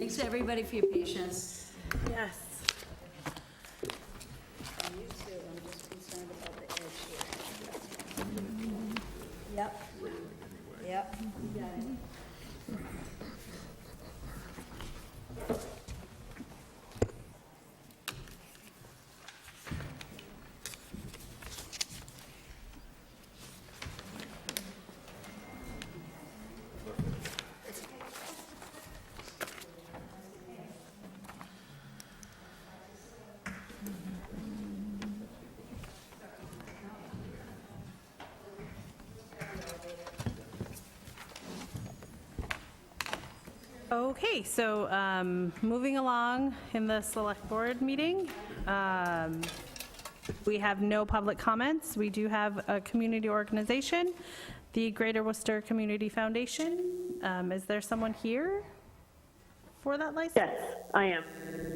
Thanks to everybody for your patience. Yes. And you too, I'm just concerned about the edge here. Yep. Yep. You got it. Okay, so moving along in the select board meeting, we have no public comments. We do have a community organization, the Greater Worcester Community Foundation. Is there someone here for that license? Yes, I am.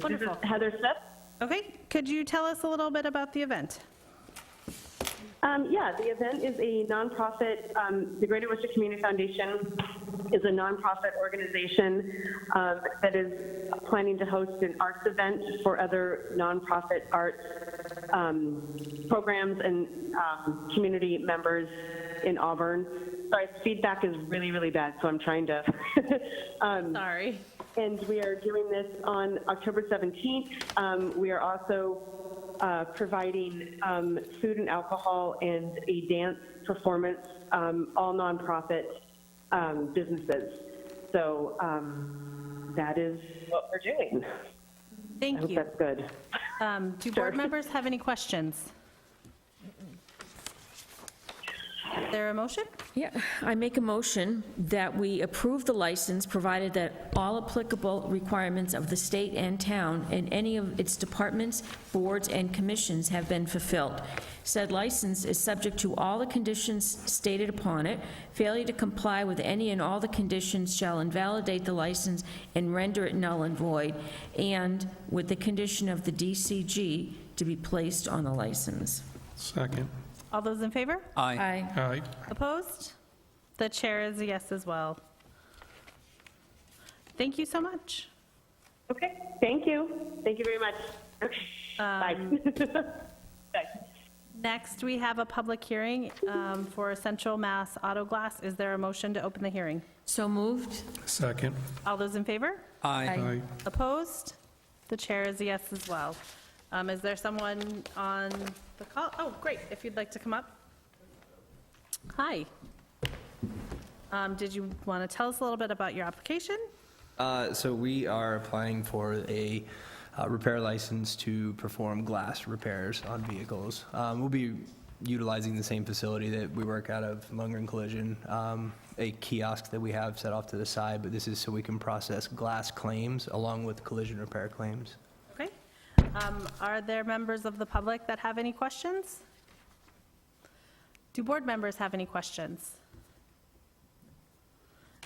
Wonderful. This is Heather Smith. Okay, could you tell us a little bit about the event? Yeah, the event is a nonprofit. The Greater Worcester Community Foundation is a nonprofit organization that is planning to host an arts event for other nonprofit arts programs and community members in Auburn. Sorry, feedback is really, really bad, so I'm trying to. Sorry. And we are doing this on October 17th. We are also providing food and alcohol and a dance performance, all nonprofit businesses. So that is what we're doing. I Thank hope you. that's good. Do board members have any questions? Is there a motion? Yeah, I make a motion that we approve the license, provided that all applicable requirements of the state and town and any of its departments, boards, and commissions have been fulfilled. Said license is subject to all the conditions stated upon it. Failure to comply with any and all the conditions shall invalidate the license and render it null and void, and with the condition of the DCG to be placed on the license. Second. All those in favor? Aye. Aye. Opposed? The chair is a yes as well. Thank you so much. Okay, thank you. Thank you very much. Okay, bye. Bye. Next, we have a public hearing for Central Mass Auto Glass. Is there a motion to open the hearing? So moved? Second. All those in favor? Aye. Opposed? The chair is a yes as well. Is there someone on the call? Oh, great, if you'd like to come up. Hi. Did you want to tell us a little bit about your application? So we are applying for a repair license to perform glass repairs on vehicles. We'll be utilizing the same facility that we work out of, Lundgren Collision, a kiosk that we have set off to the side, but this is so we can process glass claims along with collision repair claims. Okay. Are there members of the public that have any questions? Do board members have any questions?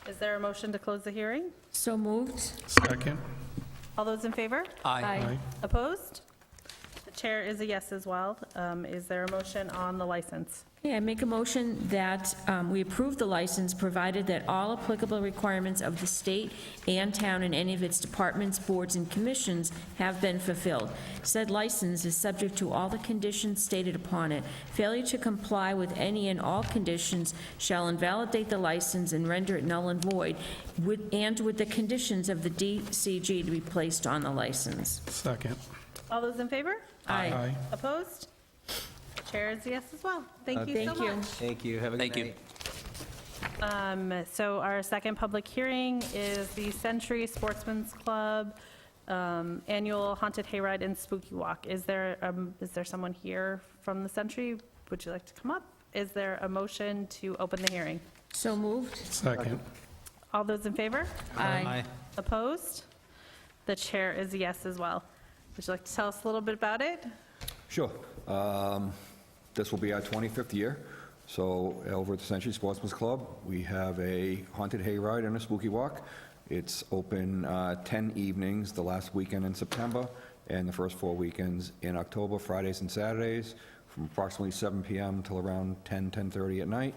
Is there a motion to close the hearing? So moved? Second. All those in favor? Aye. Opposed? The chair is a yes as well. Is there a motion on the license? Yeah, I make a motion that we approve the license, provided that all applicable requirements of the state and town and any of its departments, boards, and commissions have been fulfilled. Said license is subject to all the conditions stated upon it. Failure to comply with any and all conditions shall invalidate the license and render it null and void, and with the conditions of the DCG to be placed on the license. Second. All those in favor? Aye. Opposed? The chair is a yes as well. Thank you so Thank you. much. Thank you. Have a good night. So our second public hearing is the Century Sportsman's Club annual Haunted Hayride and Spooky Walk. Is there someone here from the Century? Would you like to come up? Is there a motion to open the hearing? So moved? Second. All those in favor? Aye. Opposed? The chair is a yes as well. Would you like to tell us a little bit about it? Sure. This will be our 25th year. So over at the Century Sportsman's Club, we have a haunted hayride and a spooky walk. It's open 10 evenings the last weekend in September and the first 4 weekends in October, Fridays and Saturdays, from approximately 7 p.m. till around 10:30 at night.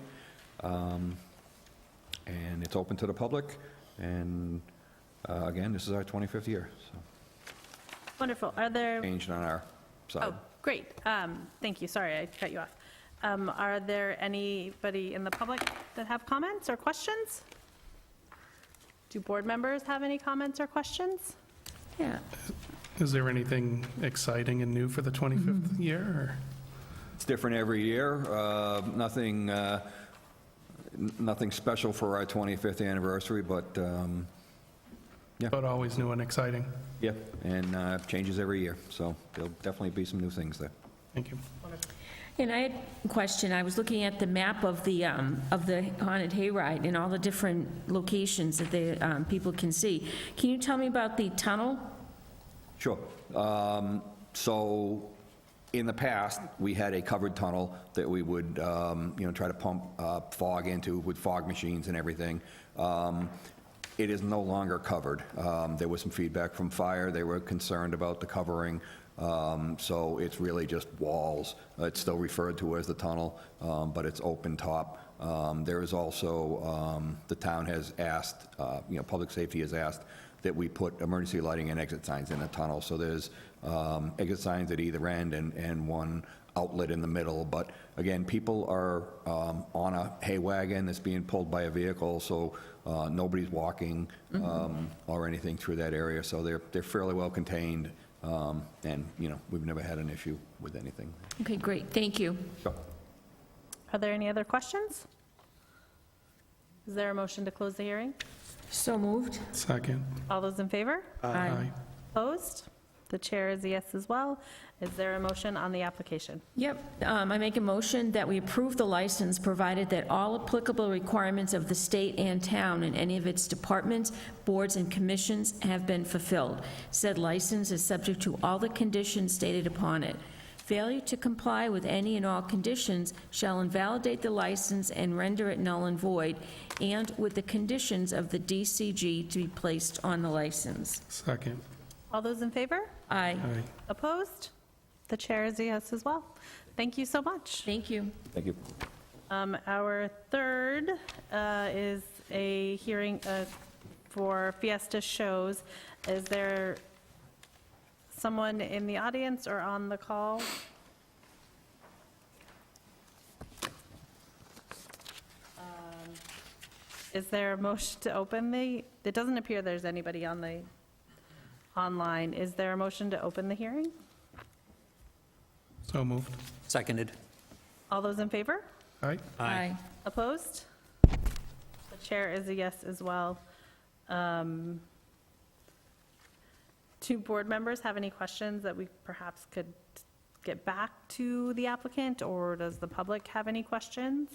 And it's open to the public. And again, this is our 25th year, so Wonderful. Are there, changed on our side. oh, great. Thank you. Sorry, I cut you off. Are there anybody in the public that have comments or questions? Do board members have any comments or questions? Yeah. Is there anything exciting and new for the 25th year, or? It's different every year. Nothing special for our 25th anniversary, but, But always new and exciting. yeah, and changes every year. So there'll definitely be some new things there. Thank you. And I had a question. I was looking at the map of the haunted hayride and all the different locations that the people can see. Can you tell me about the tunnel? Sure. So in the past, we had a covered tunnel that we would, try to pump fog into with fog machines and everything. It is no longer covered. There was some feedback from fire. They were concerned about the covering. So it's really just walls. It's still referred to as the tunnel, but it's open top. There is also, the town has asked, public safety has asked that we put emergency lighting and exit signs in the tunnel. So there's exit signs at either end and one outlet in the middle. But again, people are on a hay wagon that's being pulled by a vehicle, so nobody's walking or anything through that area. So they're fairly well contained. And, we've never had an issue with anything. Okay, great. Thank you. Sure. Are there any other questions? Is there a motion to close the hearing? So moved. Second. All those in favor? Aye. Opposed? The chair is a yes as well. Is there a motion on the application? Yep. I make a motion that we approve the license, provided that all applicable requirements of the state and town and any of its departments, boards, and commissions have been fulfilled. Said license is subject to all the conditions stated upon it. Failure to comply with any and all conditions shall invalidate the license and render it null and void, and with the conditions of the DCG to be placed on the license. Second. All those in favor? Aye. Aye. Opposed? The chair is a yes as well. Thank you so much. Thank you. Thank you. Our third is a hearing for Fiesta Shows. Is there someone in the audience or on the call? Is there a motion to open it doesn't appear there's anybody on the online. Is there a motion to open the hearing? So moved. Seconded. All those in favor? Aye. Aye. Opposed? The chair is a yes as well. Do board members have any questions that we perhaps could get back to the applicant, or does the public have any questions?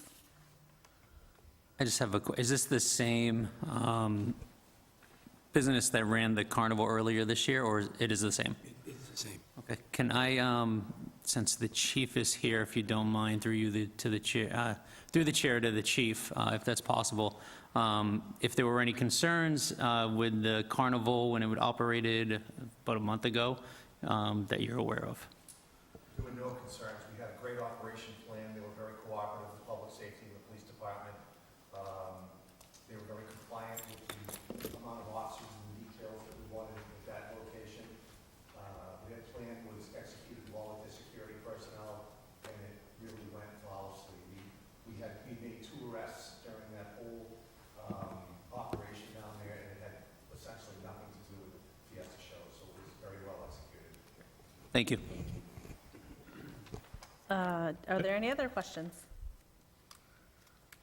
I just have is this the same business that ran the carnival earlier this year, or it is the same? It's the same. Okay. Can I, since the chief is here, if you don't mind, through you to the chair, through the chair to the chief, if that's possible, if there were any concerns with the carnival when it operated about a month ago that you're aware of? There were no concerns. We had a great operation plan. They were very cooperative with public safety and the police department. They were very compliant with the amount of officers and details that we wanted at that location. Their plan was executed well with the security personnel, and it really went flawlessly. We made 2 arrests during that whole operation down there, and it had essentially nothing to do with Fiesta Show, so it was very well executed. Thank you. Are there any other questions?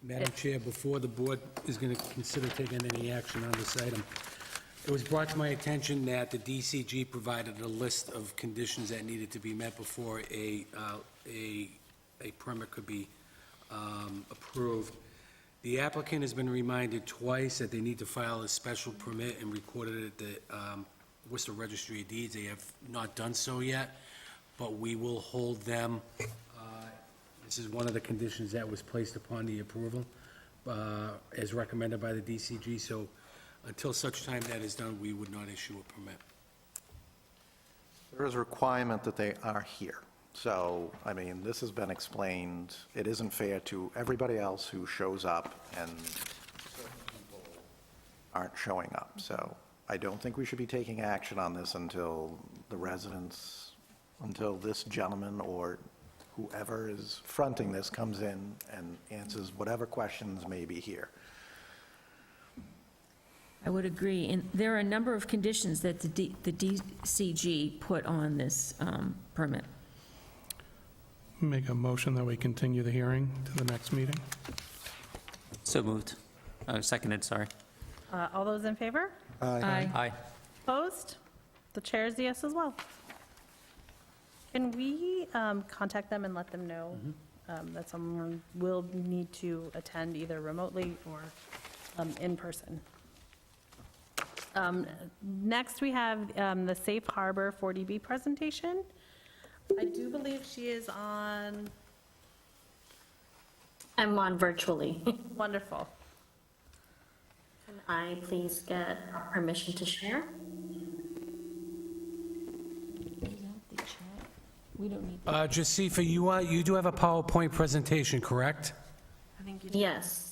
Madam Chair, before the board is going to consider taking any action on this item, it was brought to my attention that the DCG provided a list of conditions that needed to be met before a permit could be approved. The applicant has been reminded twice that they need to file a special permit and record it at the Worcester Registry of Deeds. They have not done so yet, but we will hold them. This is one of the conditions that was placed upon the approval, as recommended by the DCG. So until such time that is done, we would not issue a permit. There is a requirement that they are here. So, I mean, this has been explained. It isn't fair to everybody else who shows up, and certain people aren't showing up. So I don't think we should be taking action on this until the residents, until this gentleman or whoever is fronting this comes in and answers whatever questions may be here. I would agree, and there are a number of conditions that the DCG put on this permit. Make a motion that we continue the hearing to the next meeting. So moved. Oh, seconded, sorry. All those in favor? Aye. Aye. Opposed? The chair is a yes as well. Can we contact them and let them know that someone will need to attend either remotely or in person? Next, we have the Safe Harbor 40B presentation. I do believe she is on. I'm on virtually. Wonderful. Can I please get permission to share? We don't need, Jasifa, you do have a PowerPoint presentation, correct? I think you Yes.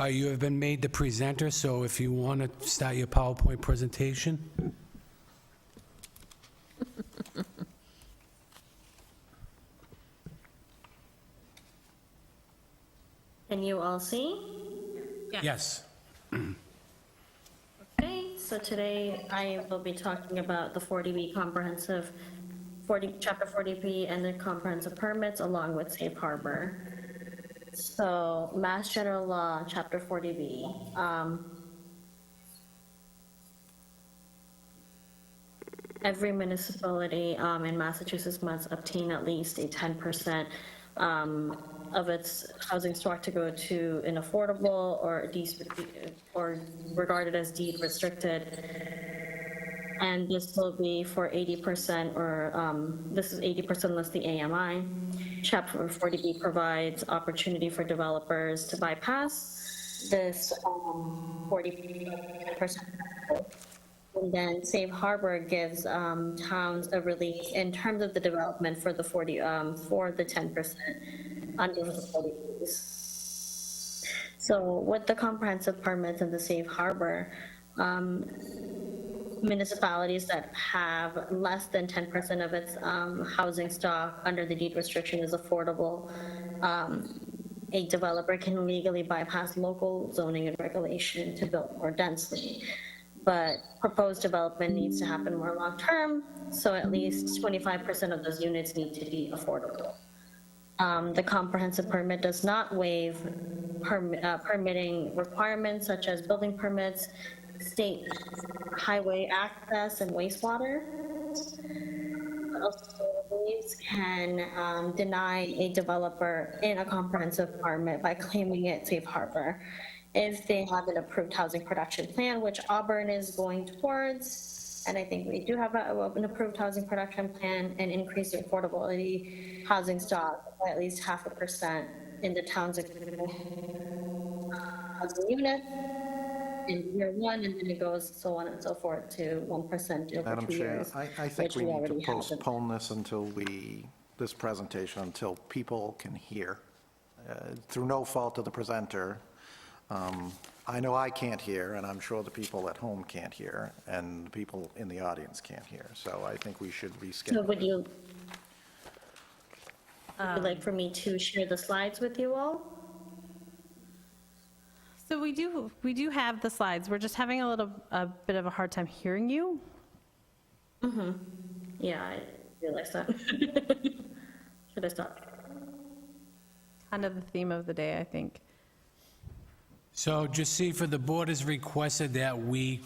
You have been made the presenter, so if you want to start your PowerPoint presentation. Can you all see? Yes. Okay, so today I will be talking about the 40B comprehensive, Chapter 40B and the comprehensive permits along with Safe Harbor. So Mass General Law, Chapter 40B. Every municipality in Massachusetts must obtain at least a 10% of its housing stock to go to an affordable or regarded as deed restricted. And this will be for 80% or this is 80% less the AMI. Chapter 40B provides opportunity for developers to bypass this 40%. And then Safe Harbor gives towns a relief in terms of the development for the 10% under the 40Bs. So with the comprehensive permits and the Safe Harbor, municipalities that have less than 10% of its housing stock under the deed restriction is affordable, a developer can legally bypass local zoning and regulation to build more densely. But proposed development needs to happen more long-term, so at least 25% of those units need to be affordable. The comprehensive permit does not waive permitting requirements such as building permits, state highway access, and wastewater. Authorities can deny a developer in a comprehensive permit by claiming it Safe Harbor if they have an approved housing production plan, which Auburn is going towards, and I think we do have an approved housing production plan, and increase the affordability housing stock by at least 0.5% in the town's housing unit in year one, and then it goes so on and so forth to 1% over Madam 2 Chair, years. I think which we need to already have. postpone this until this presentation, until people can hear. Through no fault of the presenter, I know I can't hear, and I'm sure the people at home can't hear, and the people in the audience can't hear. So I think we should So reschedule. would you like for me to share the slides with you all? So we do have the slides. We're just having a bit of a hard time hearing you. Yeah, I realize that. Should I stop? Kind of the theme of the day, I think. So Jasifa, the board has requested that we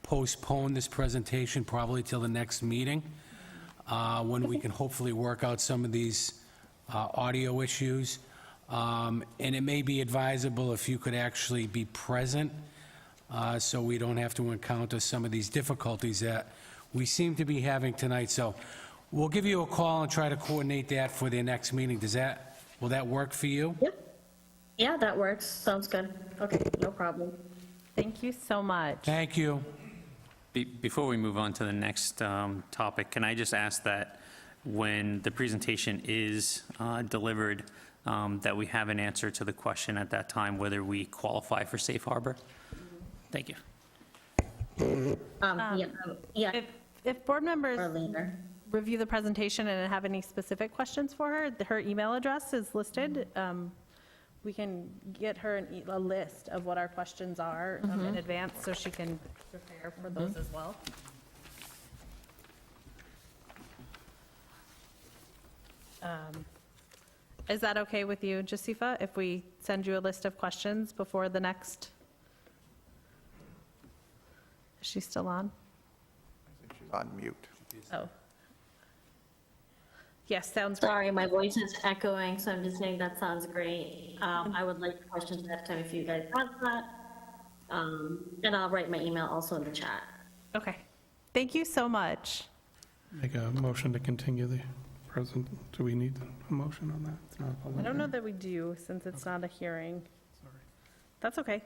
postpone this presentation probably till the next meeting, when we can hopefully work out some of these audio issues. And it may be advisable if you could actually be present, so we don't have to encounter some of these difficulties that we seem to be having tonight. So we'll give you a call and try to coordinate that for the next meeting. Will that work for you? Yep. Yeah, that works. Sounds good. Okay, no problem. Thank you so much. Thank you. Before we move on to the next topic, can I just ask that when the presentation is delivered, that we have an answer to the question at that time whether we qualify for safe harbor? Thank you. Yeah, If board members or later. review the presentation and have any specific questions for her, her email address is listed. We can get her a list of what our questions are in advance, so she can prepare for those as well. Is that okay with you, Jasifa, if we send you a list of questions before the next? Is she still on? She's on mute. Oh. Yes, sounds great. Sorry, my voice is echoing, so I'm just saying that sounds great. I would like the questions ahead of time if you guys have that. And I'll write my email also in the chat. Okay. Thank you so much. Make a motion to continue the present. Do we need a motion on that? It's not a public I don't know hearing. that we do, since it's not a hearing. That's okay.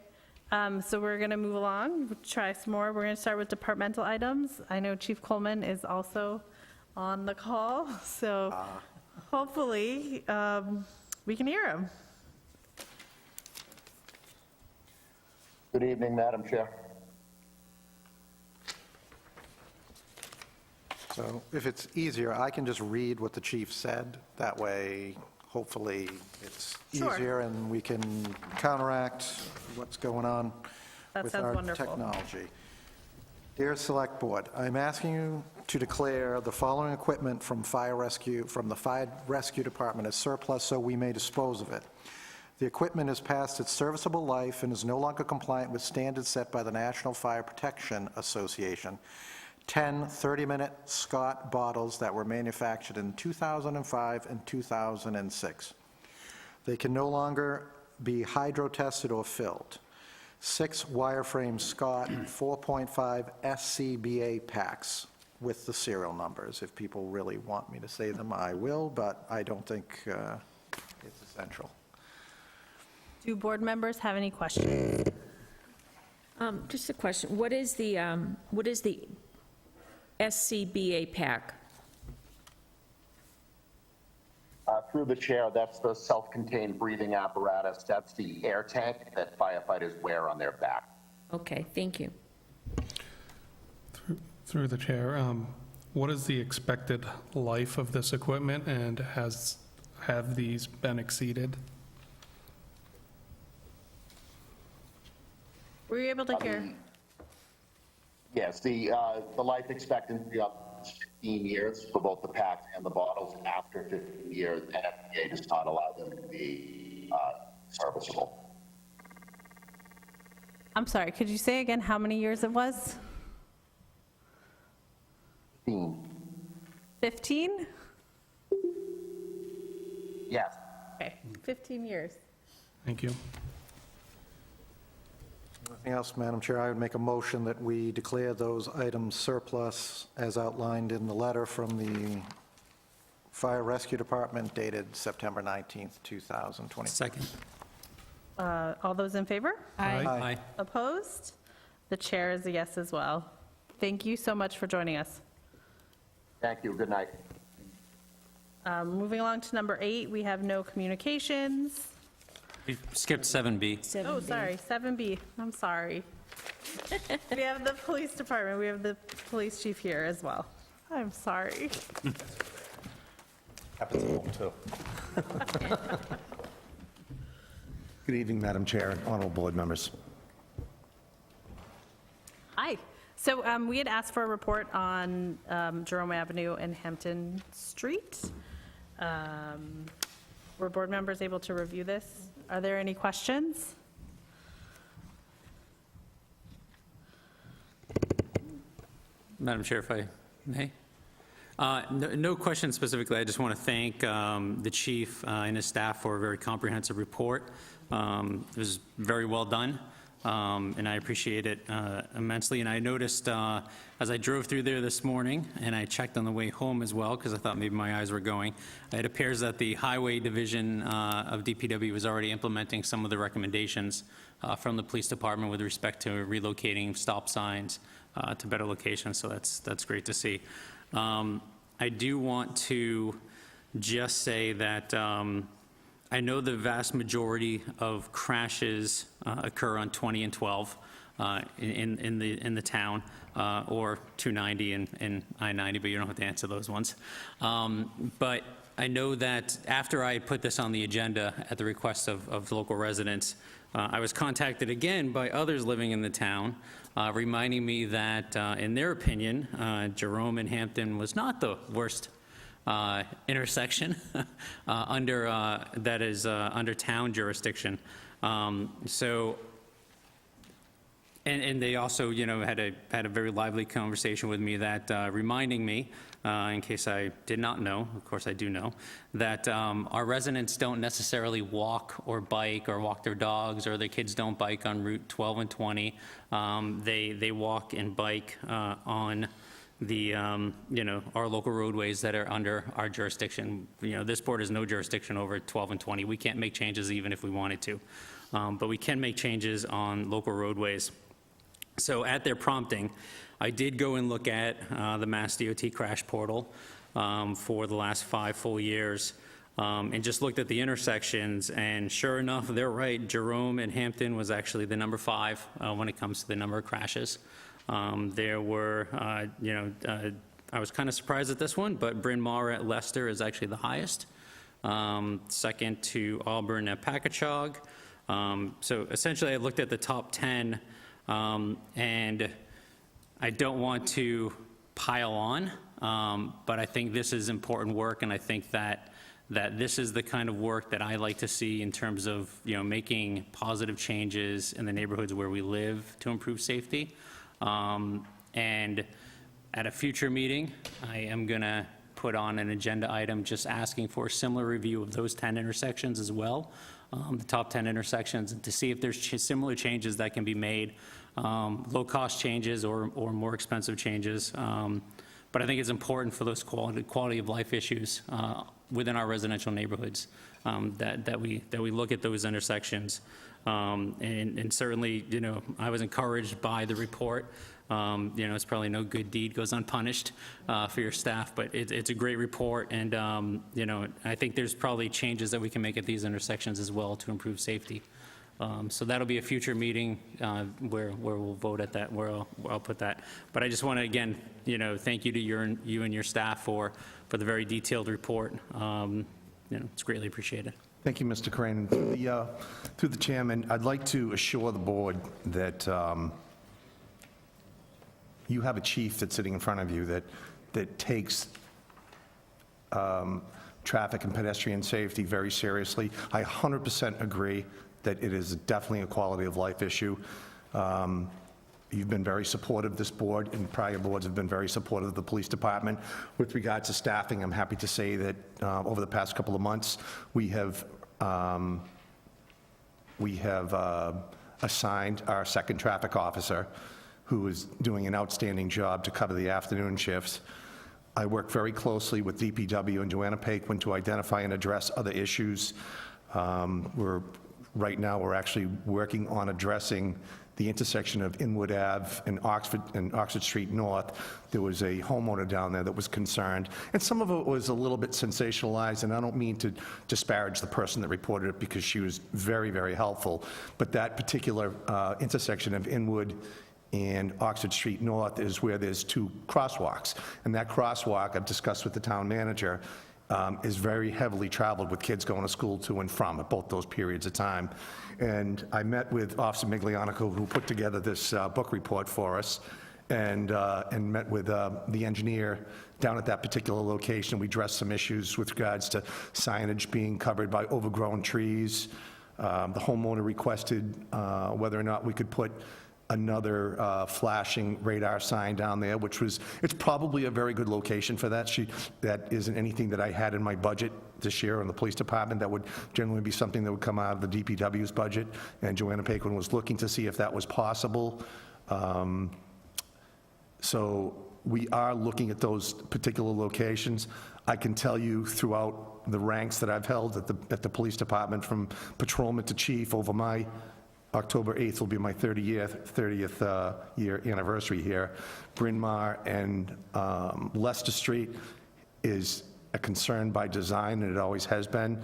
So we're going to move along, We'll try some more. We're going to start with departmental items. I know Chief Coleman is also on the call, so hopefully we can hear him. Good evening, Madam Chair. So if it's easier, I can just read what the chief said. That way, hopefully, it's Sure. easier and we can counteract what's going on That with sounds our wonderful. technology. Dear Select Board, I'm asking you to declare the following equipment from the Fire Rescue Department as surplus so we may dispose of it. The equipment has passed its serviceable life and is no longer compliant with standards set by the National Fire Protection Association. 10 30-minute Scott bottles that were manufactured in 2005 and 2006. They can no longer be hydro-tested or filled. 6 wireframe Scott 4.5 SCBA packs with the serial numbers. If people really want me to say them, I will, but I don't think it's essential. Do board members have any questions? Just a question, what is the SCBA pack? Through the chair, that's the self-contained breathing apparatus. That's the air tank that firefighters wear on their back. Okay, thank you. Through the chair, what is the expected life of this equipment, and have these been exceeded? Were you able to hear? Yes, the life expectancy of 15 years for both the packs and the bottles. After 15 years, NFPA does not allow them to be serviceable. I'm sorry, could you say again how many years it was? 15. 15? Yes. Okay, 15 years. Thank you. Anything else, Madam Chair? I would make a motion that we declare those items surplus as outlined in the letter from the Fire Rescue Department dated September 19th, 2020. Second. All those in favor? Aye. Opposed? The chair is a yes as well. Thank you so much for joining us. Thank you. Good night. Moving along to number 8, we have no communications. We skipped 7B. Oh, sorry, 7B, I'm sorry. We have the police department, we have the police chief here as well. I'm sorry. Happens at home, too. Good evening, Madam Chair and honorable board members. Hi. So we had asked for a report on Jerome Avenue and Hampton Street. Were board members able to review this? Are there any questions? Madam Chair, if I may? No questions specifically. I just want to thank the chief and his staff for a very comprehensive report. It was very well done, and I appreciate it immensely. And I noticed as I drove through there this morning, and I checked on the way home as well, because I thought maybe my eyes were going, it appears that the Highway Division of DPW is already implementing some of the recommendations from the police department with respect to relocating stop signs, to better locations, so that's great to see. I do want to just say that I know the vast majority of crashes occur on 20 and 12 in the town, or 290 and I-90, but you don't have to answer those ones. But I know that after I put this on the agenda at the request of local residents, I was contacted again by others living in the town, reminding me that, in their opinion, Jerome and Hampton was not the worst intersection that is under town jurisdiction. And they also, had a very lively conversation with me that, reminding me, in case I did not know, of course I do know, that our residents don't necessarily walk or bike or walk their dogs, or their kids don't bike on Route 12 and 20. They walk and bike on the, our local roadways that are under our jurisdiction. This board has no jurisdiction over 12 and 20. We can't make changes even if we wanted to. But we can make changes on local roadways. So at their prompting, I did go and look at the Mass DOT crash portal for the last 5 full years, and just looked at the intersections, and sure enough, they're right. Jerome and Hampton was actually the number 5 when it comes to the number of crashes. There were, I was kind of surprised at this one, but Bryn Mawr at Leicester is actually the highest. Second to Auburn at Packagug. So essentially, I looked at the top 10, and I don't want to pile on, but I think this is important work, and I think that this is the kind of work that I like to see in terms of, making positive changes in the neighborhoods where we live to improve safety. And at a future meeting, I am going to put on an agenda item just asking for a similar review of those 10 intersections as well, the top 10 intersections, and to see if there's similar changes that can be made, low-cost changes or more expensive changes. But I think it's important for those quality of life issues within our residential neighborhoods, that we look at those intersections. And certainly, I was encouraged by the report. It's probably no good deed goes unpunished for your staff, but it's a great report, and I think there's probably changes that we can make at these intersections as well to improve safety. So that'll be a future meeting where we'll vote at that, where I'll put that. But I just want to, again, thank you to you and your staff for the very detailed report. It's greatly appreciated. Thank you, Mr. Crane. Through the chairman, I'd like to assure the board that you have a chief that's sitting in front of you that takes traffic and pedestrian safety very seriously. I 100% agree that it is definitely a quality of life issue. You've been very supportive of this board, and prior boards have been very supportive of the police department. With regards to staffing, I'm happy to say that over the past couple of months, we have assigned our second traffic officer, who is doing an outstanding job to cover the afternoon shifts. I work very closely with DPW and Joanna Paquin to identify and address other issues. Right now, we're actually working on addressing the intersection of Inwood Ave and Oxford Street North. There was a homeowner down there that was concerned, and some of it was a little bit sensationalized, and I don't mean to disparage the person that reported it, because she was very, very helpful. But that particular intersection of Inwood and Oxford Street North is where there's 2 crosswalks. And that crosswalk, I've discussed with the town manager, is very heavily traveled with kids going to school to and from at both those periods of time. And I met with Officer Miglianico, who put together this book report for us, and met with the engineer down at that particular location. We addressed some issues with regards to signage being covered by overgrown trees. The homeowner requested whether or not we could put another flashing radar sign down there, it's probably a very good location for that. That isn't anything that I had in my budget this year in the police department. That would generally be something that would come out of the DPW's budget, and Joanna Paquin was looking to see if that was possible. So we are looking at those particular locations. I can tell you throughout the ranks that I've held at the police department, from patrolman to chief, over my October 8th will be my 30th year anniversary here. Bryn Mawr and Leicester Street is a concern by design, and it always has been.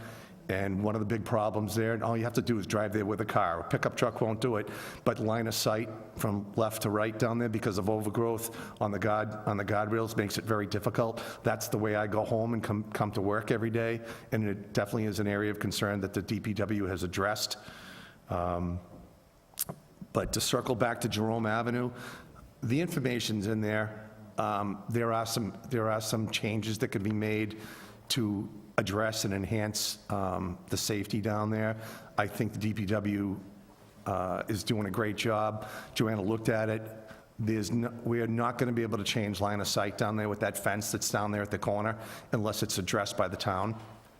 And one of the big problems there, and all you have to do is drive there with a car. A pickup truck won't do it, but line of sight from left to right down there because of overgrowth on the guardrails makes it very difficult. That's the way I go home and come to work every day, and it definitely is an area of concern that the DPW has addressed. But to circle back to Jerome Avenue, the information's in there. There are some changes that can be made to address and enhance the safety down there. I think the DPW is doing a great job. Joanna looked at it. We are not going to be able to change line of sight down there with that fence that's down there at the corner unless it's addressed by the town.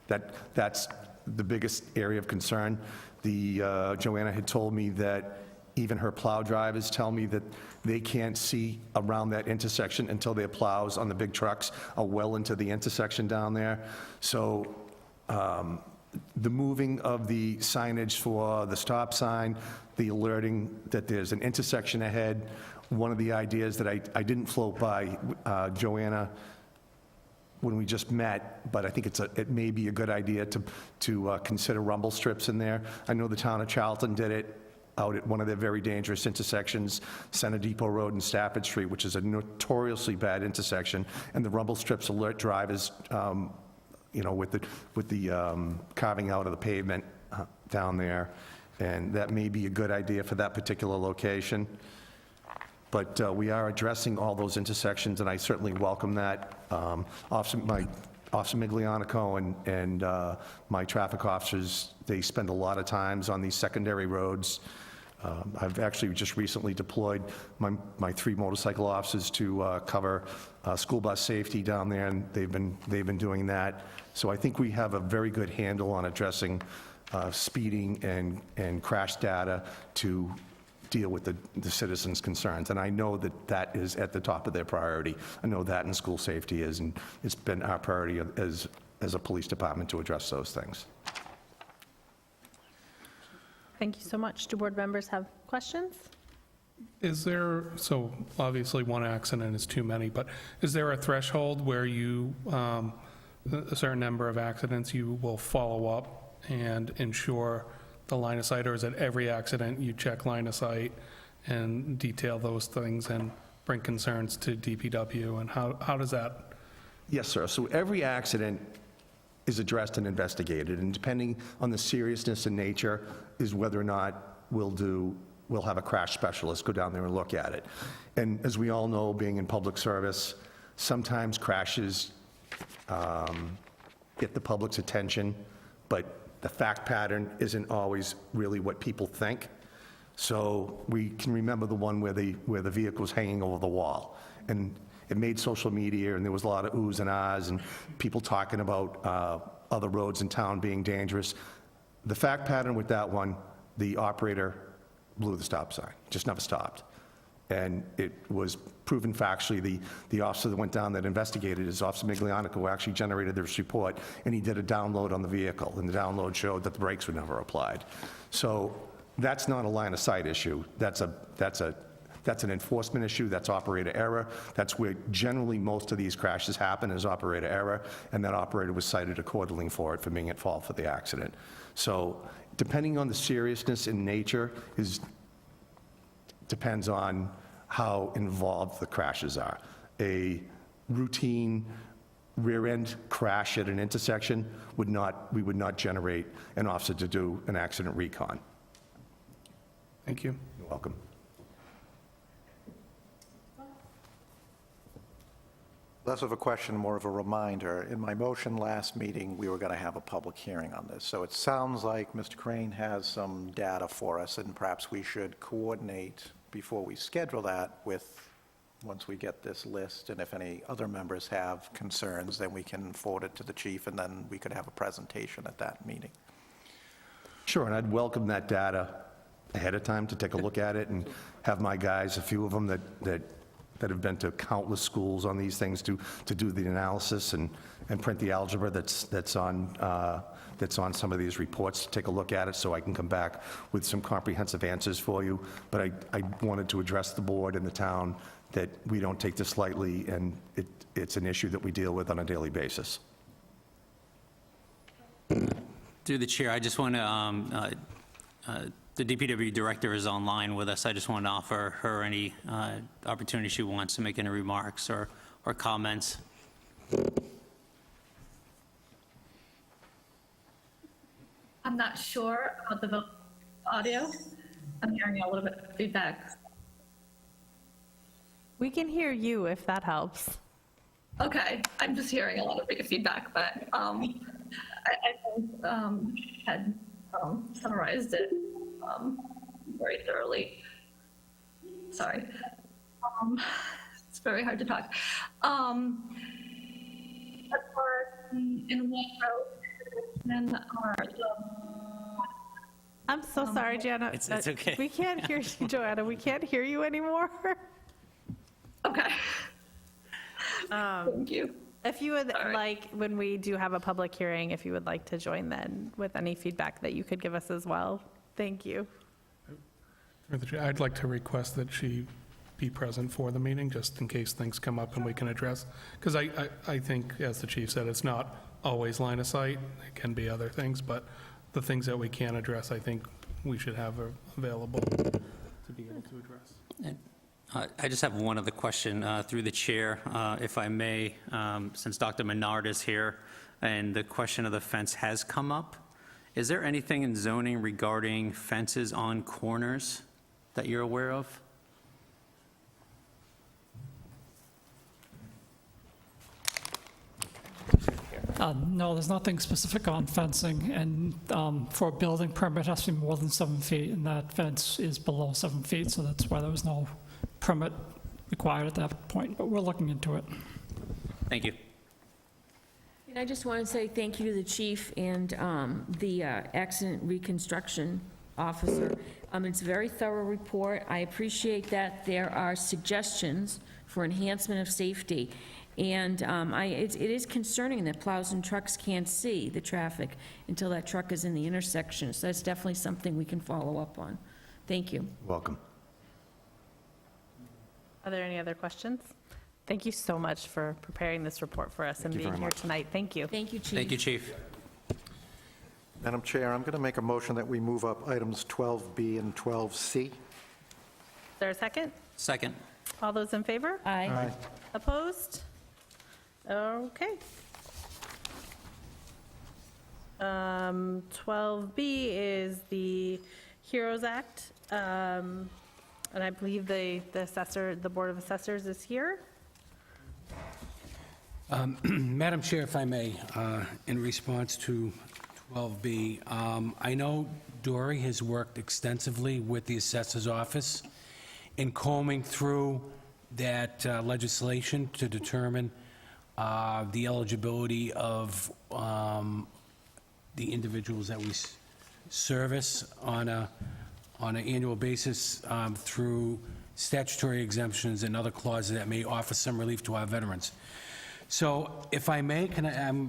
That's the biggest area of concern. Joanna had told me that even her plow drivers tell me that they can't see around that intersection until their plows on the big trucks are well into the intersection down there. So the moving of the signage for the stop sign, the alerting that there's an intersection ahead, one of the ideas that I didn't float by Joanna when we just met, but I think it may be a good idea to consider rumble strips in there. I know the town of Charlton did it out at one of their very dangerous intersections, Center Depot Road and Stafford Street, which is a notoriously bad intersection, and the rumble strips alert drivers, with the carving out of the pavement down there, and that may be a good idea for that particular location. But we are addressing all those intersections, and I certainly welcome that. Officer Miglianico and my traffic officers, they spend a lot of times on these secondary roads. I've actually just recently deployed my 3 motorcycle officers to cover school bus safety down there, and they've been doing that. So I think we have a very good handle on addressing speeding and crash data to deal with the citizens' concerns. And I know that is at the top of their priority. I know that and school safety is, and it's been our priority as a police department to address those things. Thank you so much. Do board members have questions? So obviously one accident is too many, but is there a threshold where you, a certain number of accidents, you will follow up and ensure the line of sight, or is it every accident you check line of sight and detail those things and bring concerns to DPW, and how does that? Yes, sir. So every accident is addressed and investigated, and depending on the seriousness and nature is whether or not we'll have a crash specialist go down there and look at it. And as we all know, being in public service, sometimes crashes get the public's attention, but the fact pattern isn't always really what people think. So we can remember the one where the vehicle was hanging over the wall, and it made social media, and there was a lot of oohs and ahs and people talking about other roads in town being dangerous. The fact pattern with that one, the operator blew the stop sign, just never stopped. And it was proven factually. The officer that went down that investigated is Officer Miglianico, who actually generated this report, and he did a download on the vehicle, and the download showed that the brakes were never applied. So that's not a line of sight issue. That's an enforcement issue. That's operator error. That's where generally most of these crashes happen, is operator error, and that operator was cited accordingly for it, for being at fault for the accident. So depending on the seriousness and nature depends on how involved the crashes are. A routine rear-end crash at an intersection we would not generate an officer to do an accident recon. Thank you. You're welcome. Less of a question, more of a reminder. In my motion last meeting, we were going to have a public hearing on this. So it sounds like Mr. Crane has some data for us, and perhaps we should coordinate before we schedule that once we get this list, and if any other members have concerns, then we can forward it to the chief, and then we could have a presentation at that meeting. Sure, and I'd welcome that data ahead of time to take a look at it and have my guys, a few of them that that have been to countless schools on these things to do the analysis and print the algebra that's on some of these reports, to take a look at it so I can come back with some comprehensive answers for you. But I wanted to address the board and the town that we don't take this lightly, and it's an issue that we deal with on a daily basis. Through the chair, I just want to, the DPW director is online with us. I just want to offer her any opportunity she wants to make any remarks or comments. I'm not sure about the audio. I'm hearing a little bit of feedback. We can hear you if that helps. Okay, I'm just hearing a lot of feedback, but I had summarized it very thoroughly. Sorry. It's very hard to talk. As far as in what route, I'm so sorry, Jana. It's okay. We can't hear you, Joanna. We can't hear you anymore. okay. Thank you. If you would like, when we do have a public hearing, if you would like to join then with any feedback that you could give us as well. Thank you. I'd like to request that she be present for the meeting, just in case things come up and we can address. Because I think, as the chief said, it's not always line of sight. It can be other things, but the things that we can address, I think we should have available to be able to address. I just have one other question through the chair, if I may, since Dr. Menard is here, and the question of the fence has come up. Is there anything in zoning regarding fences on corners that you're aware of? No, there's nothing specific on fencing, and for a building permit, it has to be more than 7 feet, and that fence is below 7 feet, so that's why there was no permit required at that point, but we're looking into it. Thank you. And I just want to say thank you to the chief and the accident reconstruction officer. It's a very thorough report. I appreciate that there are suggestions for enhancement of safety. And it is concerning that plows and trucks can't see the traffic until that truck is in the intersection. So that's definitely something we can follow up on. Thank you. Welcome. Are there any other questions? Thank you so much for preparing this report for us and being here tonight. Thank you. Thank you, Chief. Thank you, Chief. Madam Chair, I'm going to make a motion that we move up items 12B and 12C. Is there a second? Second. All those in favor? Aye. Opposed? Okay. 12B is the HEROES Act, and I believe the Board of Assessors is here. Madam Chair, if I may, in response to 12B, I know Dory has worked extensively with the Assessor's Office in combing through that legislation to determine the eligibility of the individuals that we service on an annual basis through statutory exemptions and other clauses that may offer some relief to our veterans. So if I may,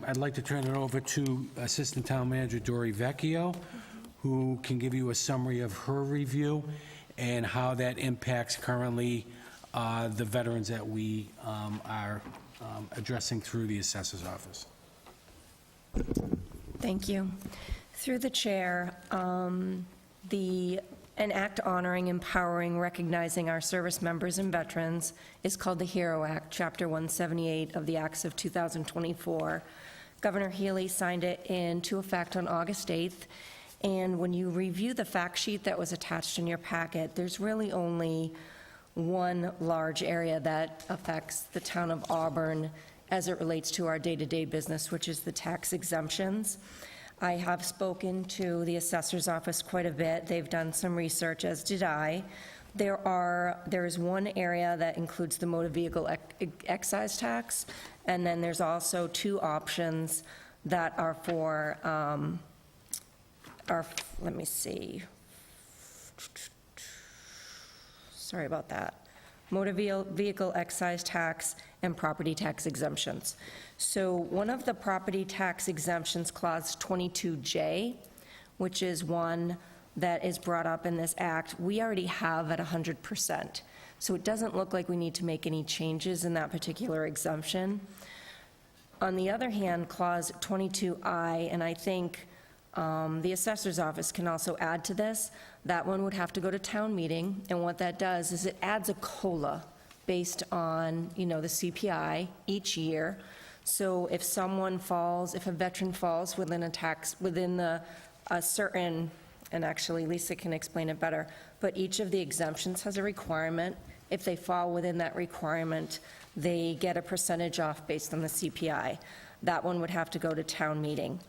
I'd like to turn it over to Assistant Town Manager Dory Vecchio, who can give you a summary of her review and how that impacts currently the veterans that we are addressing through the Assessor's Office. Thank you. Through the chair, an act honoring, empowering, recognizing our service members and veterans is called the HERO Act, Chapter 178 of the Acts of 2024. Governor Healy signed it into effect on August 8th, and when you review the fact sheet that was attached in your packet, there's really only one large area that affects the town of Auburn as it relates to our day-to-day business, which is the tax exemptions. I have spoken to the assessor's office quite a bit. They've done some research, as did I. There is one area that includes the motor vehicle excise tax, and then there's also two options that are for, let me see. Sorry about that. motor vehicle excise tax, and property tax exemptions. So one of the property tax exemptions, Clause 22J, which is one that is brought up in this act, we already have at 100%. So it doesn't look like we need to make any changes in that particular exemption. On the other hand, Clause 22I, and I think the assessor's office can also add to this, that one would have to go to town meeting, and what that does is it adds a COLA based on, the CPI each year. So if a veteran falls within a certain, and actually Lisa can explain it better, but each of the exemptions has a requirement. If they fall within that requirement, they get a percentage off based on the CPI. That one would have to go to town meeting.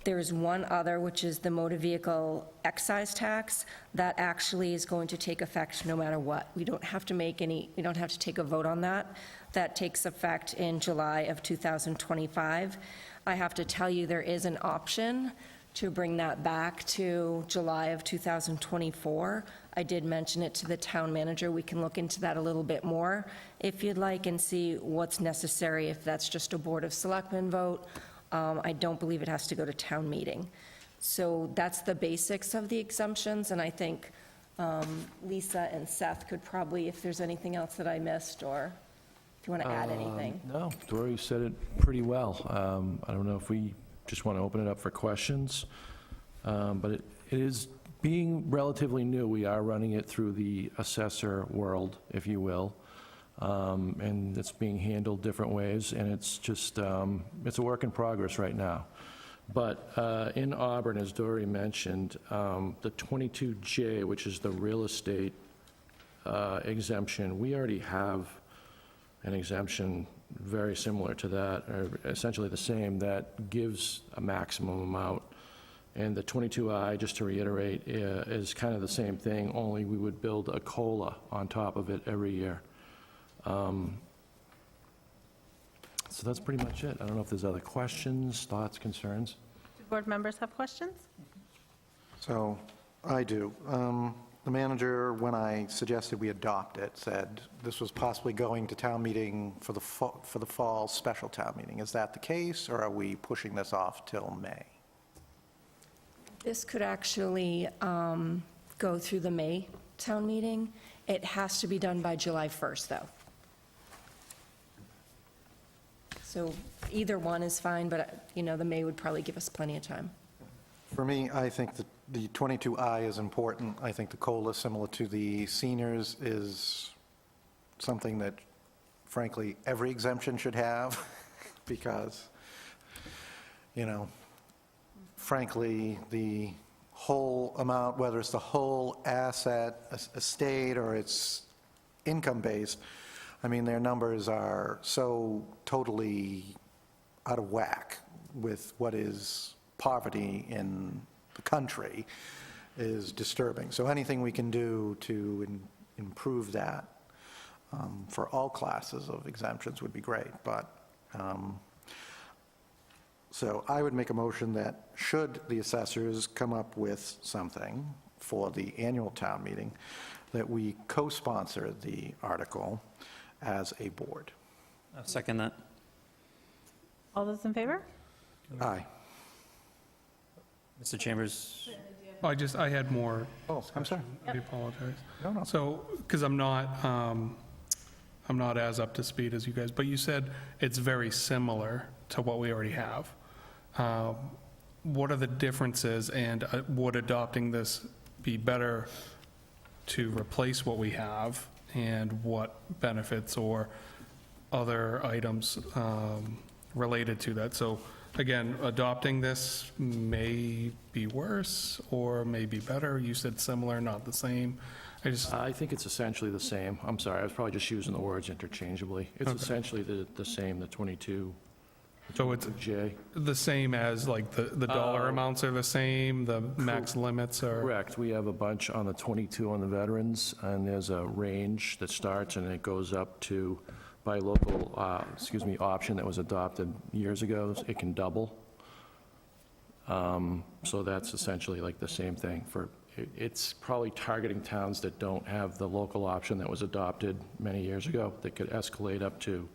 There's one other, which is the motor vehicle excise tax. That actually is going to take effect no matter what. We don't have to take a vote on that. That takes effect in July of 2025. I have to tell you, there is an option to bring that back to July of 2024. I did mention it to the town manager. We can look into that a little bit more if you'd like and see what's necessary, if that's just a Board of Selectmen vote. I don't believe it has to go to town meeting. So that's the basics of the exemptions, and I think Lisa and Seth could probably, if there's anything else that I missed, or if you want to add anything. No, Dory said it pretty well. I don't know if we just want to open it up for questions, but it is being relatively new. We are running it through the assessor world, if you will. And it's being handled different ways, and it's just, it's a work in progress right now. But in Auburn, as Dory mentioned, the 22J, which is the real estate exemption, we already have an exemption very similar to that, or essentially the same, that gives a maximum amount. And the 22I, just to reiterate, is kind of the same thing, only we would build a COLA on top of it every year. So that's pretty much it. I don't know if there's other questions, thoughts, concerns. Do board members have questions? So, I do. The manager, when I suggested we adopt it, said this was possibly going to town meeting for the fall special town meeting. Is that the case, or are we pushing this off till May? This could actually go through the May town meeting. It has to be done by July 1st, though. So either one is fine, but, the May would probably give us plenty of time. For me, I think that the 22I is important. I think the COLA, similar to the seniors, is something that, frankly, every exemption should have, because, frankly, the whole amount, whether it's the whole asset, estate, or it's income-based, I mean, their numbers are so totally out of whack with what is poverty in the country is disturbing. So anything we can do to improve that for all classes of exemptions would be great. But so I would make a motion that should the assessors come up with something for the annual town meeting, that we co-sponsor the article as a board. I'll second that. All those in favor? Aye. Mr. Chambers? I had more. Oh, I'm sorry. I apologize. No. So, because I'm not as up to speed as you guys, but you said it's very similar to what we already have. What are the differences, and would adopting this be better to replace what we have, and what benefits or other items related to that? So again, adopting this may be worse or may be better. You said similar, not the same. I think it's essentially the same. I'm sorry, I was probably just using the words interchangeably. It's essentially the same, the 22. So it's J. the same as, like, the dollar amounts are the same, the max limits are? Correct. We have a bunch on the 22 on the veterans, and there's a range that starts and it goes up to, by local, option that was adopted years ago, it can double. So that's essentially like the same thing for it's probably targeting towns that don't have the local option that was adopted many years ago that could escalate up to,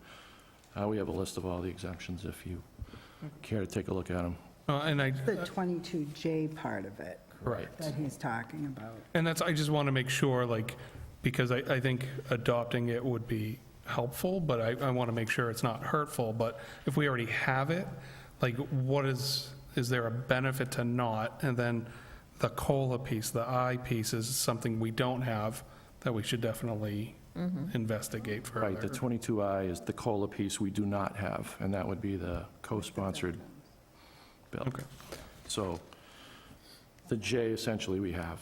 we have a list of all the exemptions if you care to take a look at them. And I, The 22J part of it. Right. That he's talking about. and that's, I just want to make sure, like, because I think adopting it would be helpful, but I want to make sure it's not hurtful. But if we already have it, like, what is there a benefit to not? And then the COLA piece, the I piece is something we don't have that we should definitely investigate further. Right, the 22I is the COLA piece we do not have, and that would be the co-sponsored bill. Okay. So the J essentially we have.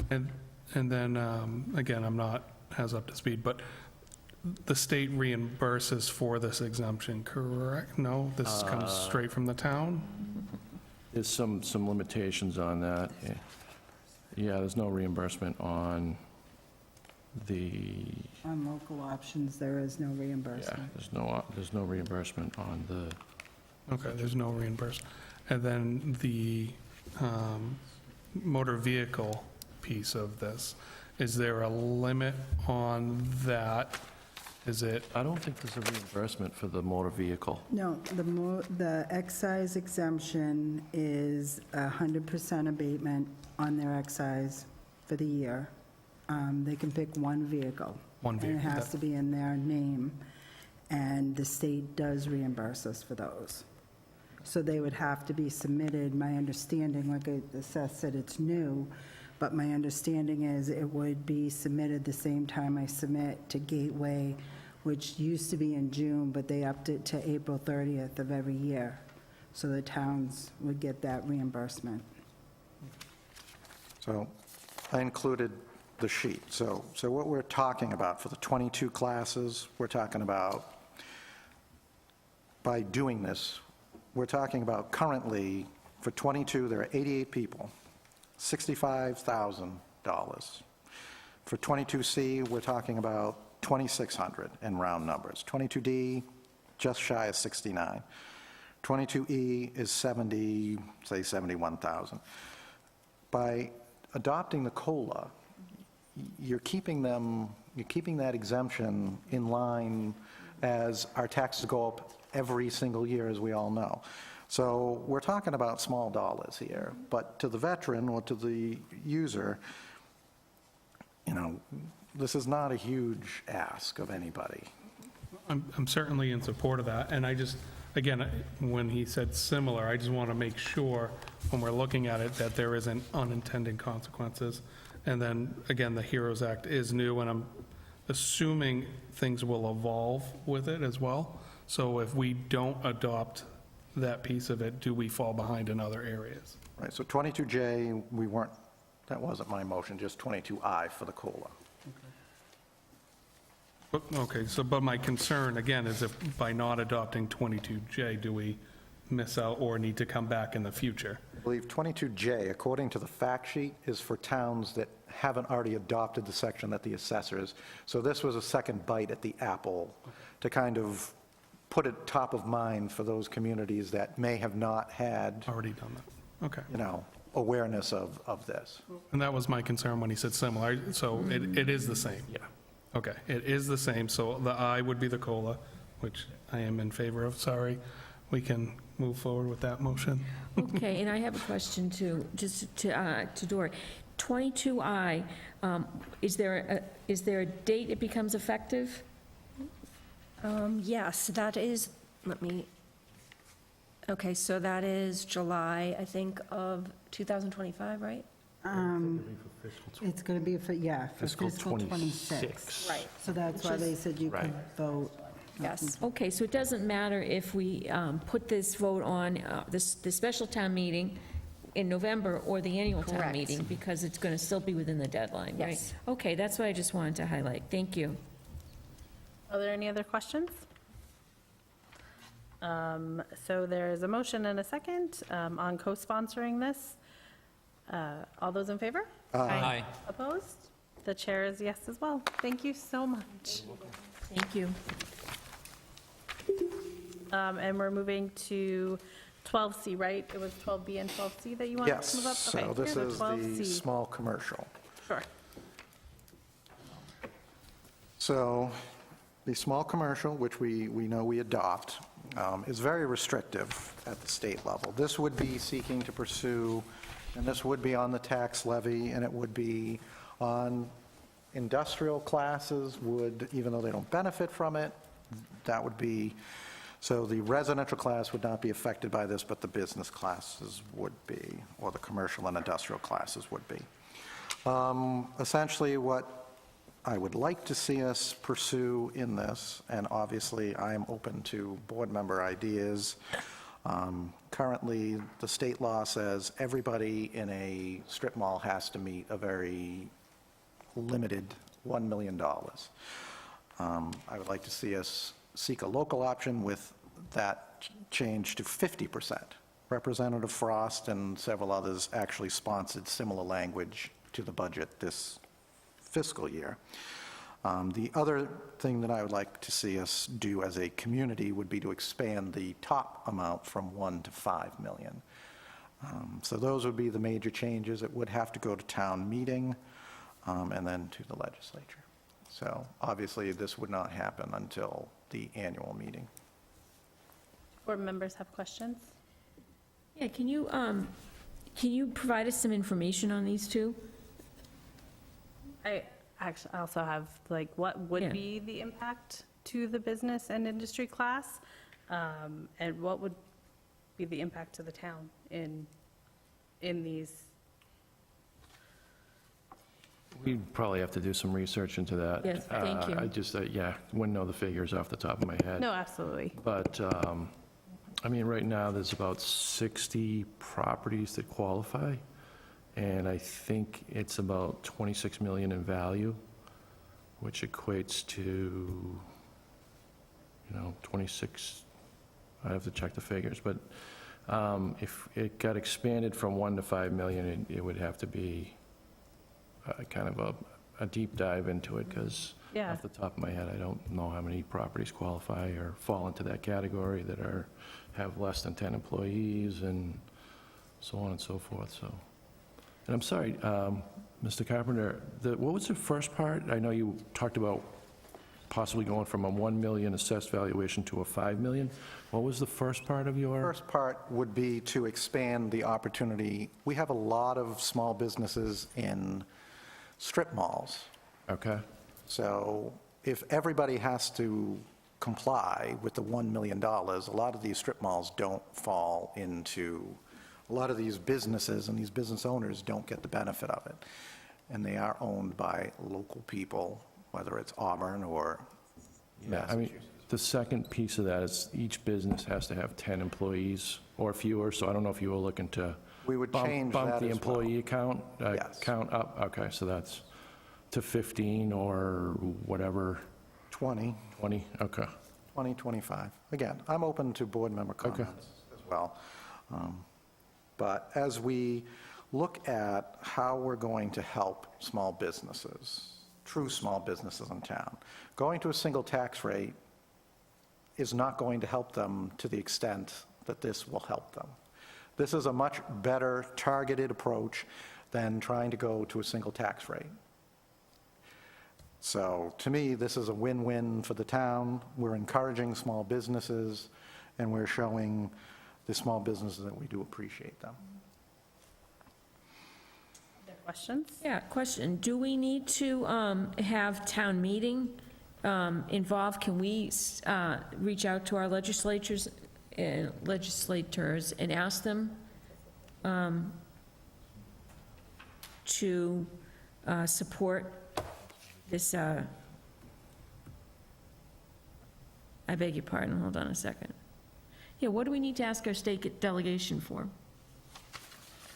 And then, again, I'm not as up to speed, but the state reimburses for this exemption, correct? No, this comes straight from the town? There's some limitations on that. Yeah, there's no reimbursement on the, On local options, there is no yeah, reimbursement. there's no reimbursement on the, Okay, there's no reimbursement. And then the motor vehicle piece of this, is there a limit on that? Is it, I don't think there's a reimbursement for the motor vehicle. No, the excise exemption is 100% abatement on their excise for the year. They can pick one vehicle. One vehicle, And it has that- to be in their name, and the state does reimburse us for those. So they would have to be submitted, my understanding, like Seth said, it's new, but my understanding is it would be submitted the same time I submit to Gateway, which used to be in June, but they upped it to April 30th of every year. So the towns would get that reimbursement. So I included the sheet. So what we're talking about for the 22 classes, we're talking about, by doing this, we're talking about currently, for 22, there are 88 people, $65,000. For 22C, we're talking about 2,600 in round numbers. 22D, just shy of 69. 22E is 70, say 71,000. By adopting the COLA, you're keeping that exemption in line as our taxes go up every single year, as we all know. So we're talking about small dollars here, but to the veteran or to the user, this is not a huge ask of anybody. I'm certainly in support of that, and I just, again, when he said similar, I just want to make sure, when we're looking at it, that there isn't unintended consequences. And then, again, the HEROES Act is new, and I'm assuming things will evolve with it as well. So if we don't adopt that piece of it, do we fall behind in other areas? Right, so 22J, that wasn't my motion, just 22I for the COLA. Okay, so, but my concern, again, is if by not adopting 22J, do we miss out or need to come back in the future? I believe 22J, according to the fact sheet, is for towns that haven't already adopted the section that the assessors, so this was a second bite at the apple to kind of put it top of mind for those communities that may have not had, Already done that, okay. awareness of this. And that was my concern when he said similar, so it is the same? Yeah. Okay, it is the same, so the I would be the COLA, which I am in favor of, sorry. We can move forward with that motion. Okay, and I have a question too, just to Dory. 22I, is there a date it becomes effective? Yes, that is, okay, so that is July, I think, of 2025, right? It's going to be for Fiscal fiscal 26. 26. Right. So that's why they said you could Right. vote. Yes. Okay, so it doesn't matter if we put this vote on the special town meeting in November or the annual town Correct. meeting, because it's going to still be within the deadline, right? Yes. Okay, that's what I just wanted to highlight. Thank you. Are there any other questions? So there's a motion and a second on co-sponsoring this. All those in favor? Aye. Opposed? The chair is yes as well. Thank you so much. Thank you. And we're moving to 12C, right? It was 12B and 12C that you wanted Yes, to move up? so Okay, this here's is a the 12C. small commercial. Sure. So the small commercial, which we know we adopt, is very restrictive at the state level. This would be seeking to pursue, and this would be on the tax levy, and it would be on industrial classes would, even though they don't benefit from it, that would be, so the residential class would not be affected by this, but the business classes would be, or the commercial and industrial classes would be. Essentially, what I would like to see us pursue in this, and obviously I am open to board member ideas. Currently, the state law says everybody in a strip mall has to meet a very limited $1 million. I would like to see us seek a local option with that change to 50%. Representative Frost and several others actually sponsored similar language to the budget this fiscal year. The other thing that I would like to see us do as a community would be to expand the top amount from 1 to 5 million. So those would be the major changes. It would have to go to town meeting and then to the legislature. So obviously, this would not happen until the annual meeting. Board members have questions? Yeah, can you provide us some information on these two? I also have, like, what would Yeah. be the impact to the business and industry class? And what would be the impact to the town in these? We'd probably have to do some research into that. Yes, thank you. I just, wouldn't know the figures off the top of my head. No, absolutely. But, I mean, right now, there's about 60 properties that qualify, and I think it's about 26 million in value, which equates to, 26, I have to check the figures, but if it got expanded from 1 to 5 million, it would have to be kind of a deep dive into it, because Yeah. off the top of my head, I don't know how many properties qualify or fall into that category that have less than 10 employees and so on and so forth, so. And I'm sorry, Mr. Carpenter, what was the first part? I know you talked about possibly going from a 1 million assessed valuation to a 5 million. What was the first part of your? First part would be to expand the opportunity. We have a lot of small businesses in strip malls. Okay. So if everybody has to comply with the $1 million, a lot of these strip malls don't fall into, a lot of these businesses and these business owners don't get the benefit of it. And they are owned by local people, whether it's Auburn or Yeah, I mean, the second piece of that is each business has to have 10 employees or fewer, so I don't know if you were looking to we would bump change bump that the as well. employee count up? Okay, so that's to 15 or whatever, 20, 20, okay. 20, 25. Again, I'm open to board member comments as well. But as we look at how we're going to help small businesses, true small businesses in town, going to a single tax rate is not going to help them to the extent that this will help them. This is a much better targeted approach than trying to go to a single tax rate. So to me, this is a win-win for the town. We're encouraging small businesses, and we're showing the small businesses that we do appreciate them. Questions? Yeah, question. Do we need to have town meeting involved? Can we reach out to our legislators and ask them to support this, I beg your pardon, hold on a second. Yeah, what do we need to ask our state delegation for?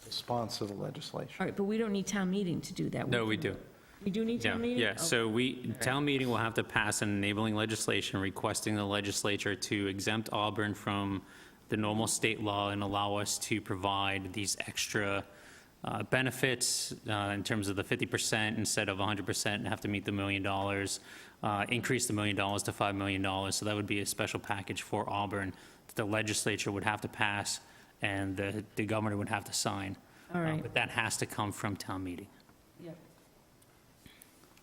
Sponsor the legislation. All right, but we don't need town meeting to do that. No, we do. We do need Yeah, town meeting? yeah, so town meeting will have to pass an enabling legislation requesting the legislature to exempt Auburn from the normal state law and allow us to provide these extra benefits in terms of the 50% instead of 100% and have to meet the $1 million, increase the $1 million to $5 million. So that would be a special package for Auburn that the legislature would have to pass and the governor would have to sign. All right. But that has to come from town meeting.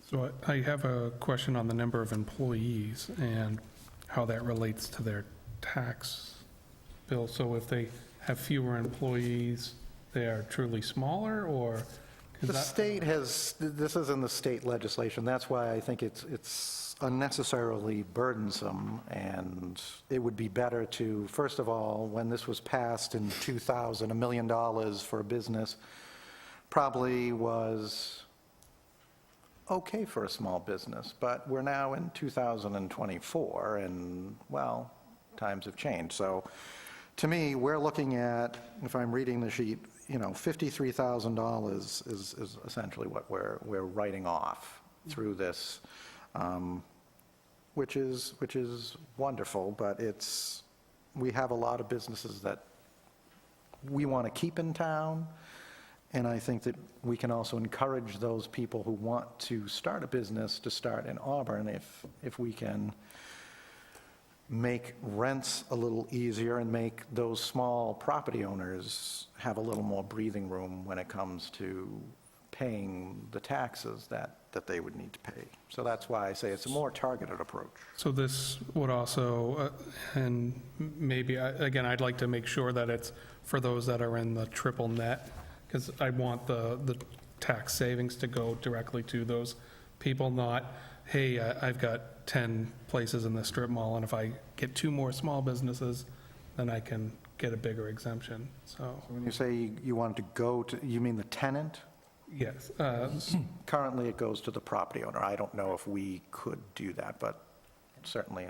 So I have a question on the number of employees and how that relates to their tax bill. So if they have fewer employees, they are truly smaller, or? 'cause The that- state has, this is in the state legislation, that's why I think it's unnecessarily burdensome, and it would be better to, first of all, when this was passed in 2000, $1 million for a business probably was okay for a small business, but we're now in 2024, and, well, times have changed. So, to me, we're looking at, if I'm reading the sheet, $53,000 is essentially what we're writing off through this, which is wonderful, but we have a lot of businesses that we want to keep in town, and I think that we can also encourage those people who want to start a business to start in Auburn if we can make rents a little easier and make those small property owners have a little more breathing room when it comes to paying the taxes that they would need to pay. So that's why I say it's a more targeted approach. So this would also, and maybe, again, I'd like to make sure that it's for those that are in the triple net, because I want the tax savings to go directly to those people, not, hey, I've got 10 places in the strip mall, and if I get 2 more small businesses, then I can get a bigger exemption, so. When you say you want to go to, you mean the tenant? Yes. Currently, it goes to the property owner. I don't know if we could do that, but certainly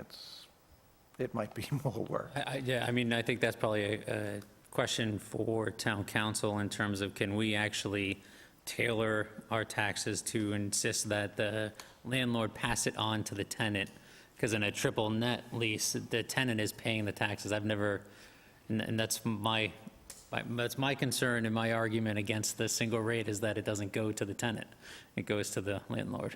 it might be more work. Yeah, I mean, I think that's probably a question for town council in terms of, can we actually tailor our taxes to insist that the landlord pass it on to the tenant? Because in a triple net lease, the tenant is paying the taxes. I've never, and that's my concern and my argument against the single rate, is that it doesn't go to the tenant. It goes to the landlord.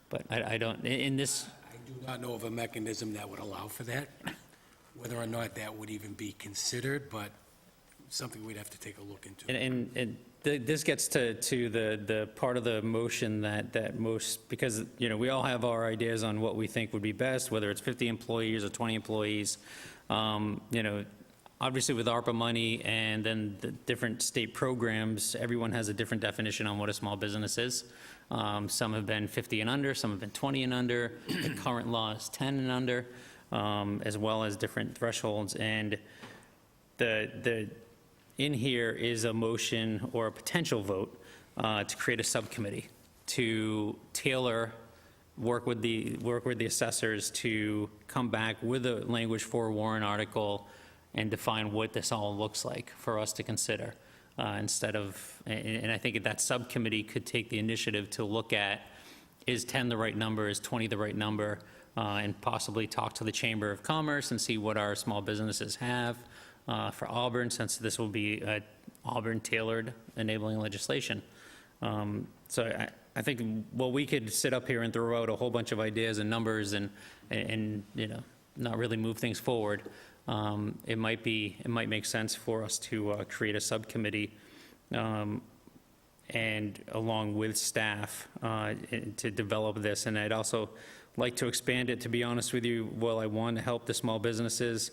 But I don't, in this, I do not know of a mechanism that would allow for that, whether or not that would even be considered, but something we'd have to take a look into. and this gets to the part of the motion that most, because, we all have our ideas on what we think would be best, whether it's 50 employees or 20 employees. Obviously with ARPA money and then the different state programs, everyone has a different definition on what a small business is. Some have been 50 and under, some have been 20 and under. The current law is 10 and under, as well as different thresholds. And in here is a motion or a potential vote to create a subcommittee to tailor, work with the assessors to come back with a language for a warrant article and define what this all looks like for us to consider, instead of, and I think that subcommittee could take the initiative to look at, is 10 the right number, is 20 the right number, and possibly talk to the Chamber of Commerce and see what our small businesses have for Auburn, since this will be Auburn-tailored enabling legislation. So I think, well, we could sit up here and throw out a whole bunch of ideas and numbers and not really move things forward. It might make sense for us to create a subcommittee and along with staff to develop this. And I'd also like to expand it, to be honest with you. Well, I want to help the small businesses.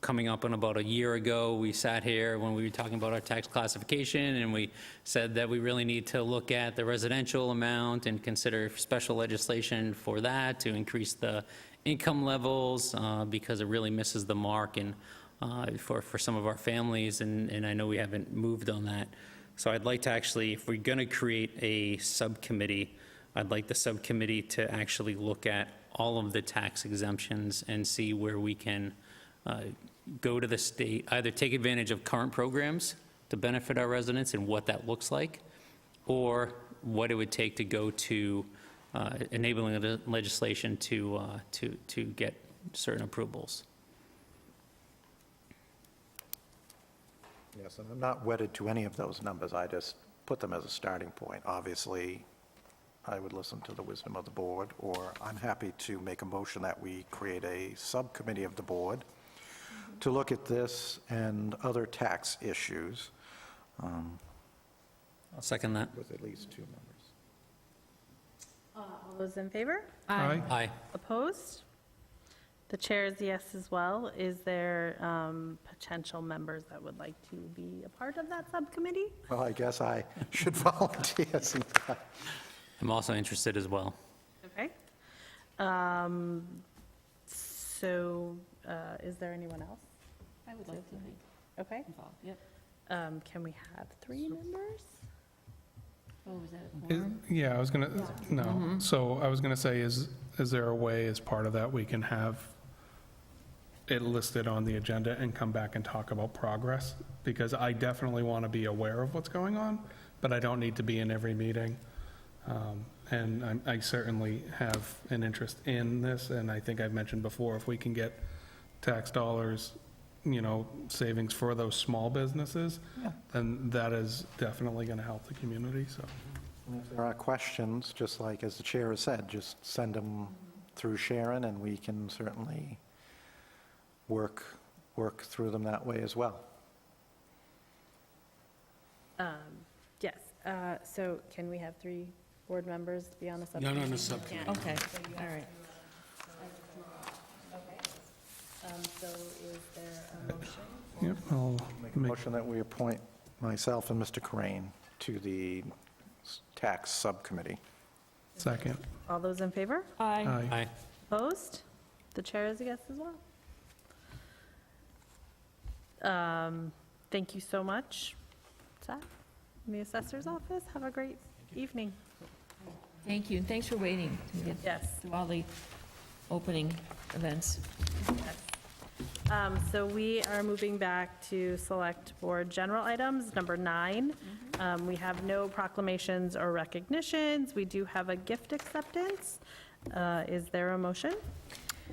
Coming up on about a year ago, we sat here when we were talking about our tax classification, and we said that we really need to look at the residential amount and consider special legislation for that to increase the income levels, because it really misses the mark and for some of our families, and I know we haven't moved on that. So I'd like to actually, if we're going to create a subcommittee, I'd like the subcommittee to actually look at all of the tax exemptions and see where we can go to the state, either take advantage of current programs to benefit our residents and what that looks like, or what it would take to go to enabling legislation to get certain approvals. Yes, and I'm not wedded to any of those numbers. I just put them as a starting point. Obviously, I would listen to the wisdom of the board, or I'm happy to make a motion that we create a subcommittee of the board to look at this and other tax issues I'll second that. with at least 2 members. All those in favor? Aye. Aye. Opposed? The chair is yes as well. Is there potential members that would like to be a part of that subcommittee? Well, I guess I should volunteer since I... I'm also interested as well. Okay. So is there anyone else? I would like to be Okay. involved, yep. Can we have 3 members? Oh, is that a quorum? Yeah, I was gonna, no. So I was gonna say, is there a way as part of that we can have it listed on the agenda and come back and talk about progress? Because I definitely want to be aware of what's going on, but I don't need to be in every meeting. And I certainly have an interest in this, and I think I've mentioned before, if we can get tax dollars, savings for those small businesses, then that is definitely going to help the community, so. And if there are questions, just like as the chair has said, just send them through Sharon, and we can certainly work through them that way as well. Yes. So can we have 3 board members be on the subcommittee? Not on the subcommittee. Okay, all right. So is there a motion? Yep, I'll Make a motion that we appoint myself and Mr. Corain to the tax subcommittee. second. All those in favor? Aye. Aye. Opposed? The chair is a yes as well. Thank you so much, staff, in the assessor's office. Have a great evening. Thank you, and thanks for waiting to get Yes. through all the opening events. So we are moving back to select board general items, number 9. We have no proclamations or recognitions. We do have a gift acceptance. Is there a motion?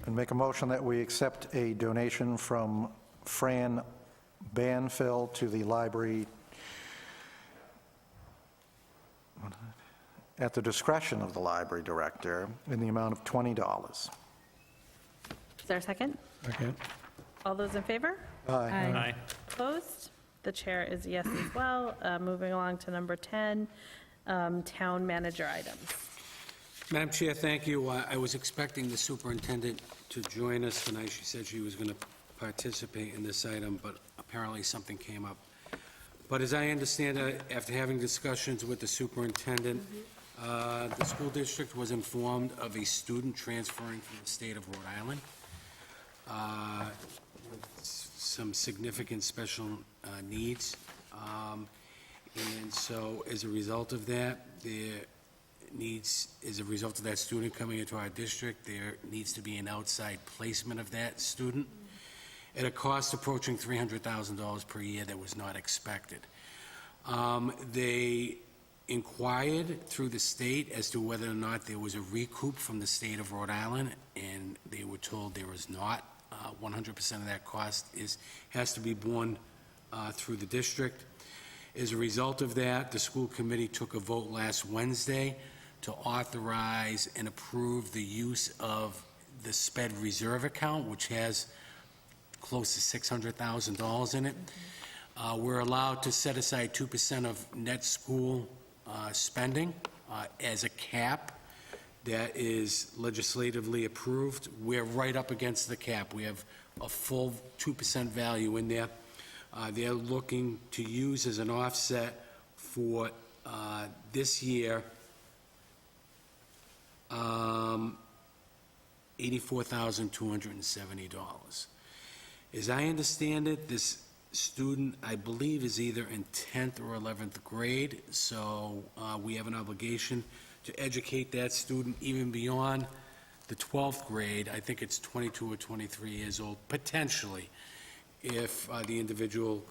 And make a motion that we accept a donation from Fran Banfield to the library at the discretion of the library director in the amount of $20. Is there a second? Second. All those in favor? Aye. Opposed? The chair is a yes as well. Moving along to number 10, town manager items. Madam Chair, thank you. I was expecting the superintendent to join us tonight. She said she was going to participate in this item, but apparently something came up. But as I understand it, after having discussions with the superintendent, the school district was informed of a student transferring from the state of Rhode Island with some significant special needs. And so as a result of that, as a result of that student coming into our district, there needs to be an outside placement of that student at a cost approaching $300,000 per year that was not expected. They inquired through the state as to whether or not there was a recoup from the state of Rhode Island, and they were told there was not. 100% of that cost has to be borne through the district. As a result of that, the school committee took a vote last Wednesday to authorize and approve the use of the SPED reserve account, which has close to $600,000 in it. We're allowed to set aside 2% of net school spending as a cap that is legislatively approved. We're right up against the cap. We have a full 2% value in there. They're looking to use as an offset for this year $84,270. As I understand it, this student, I believe, is either in 10th or 11th grade, so we have an obligation to educate that student even beyond the 12th grade. I think it's 22 or 23 years old, potentially, if the individual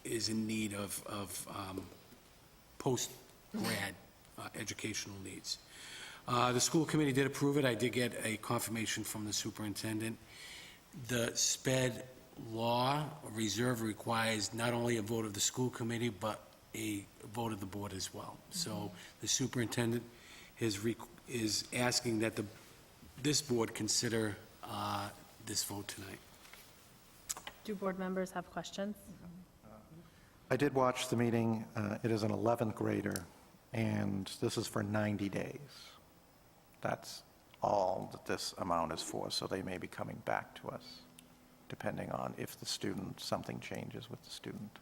is in need of post-grad educational needs. The school committee did approve it. I did get a confirmation from the superintendent. The SPED law reserve requires not only a vote of the school committee, but a vote of the board as well. So the superintendent is asking that this board consider this vote tonight. Do board members have questions? I did watch the meeting. It is an 11th grader, and this is for 90 days. That's all that this amount is for, so they may be coming back to us, depending on if the student, something changes with the student.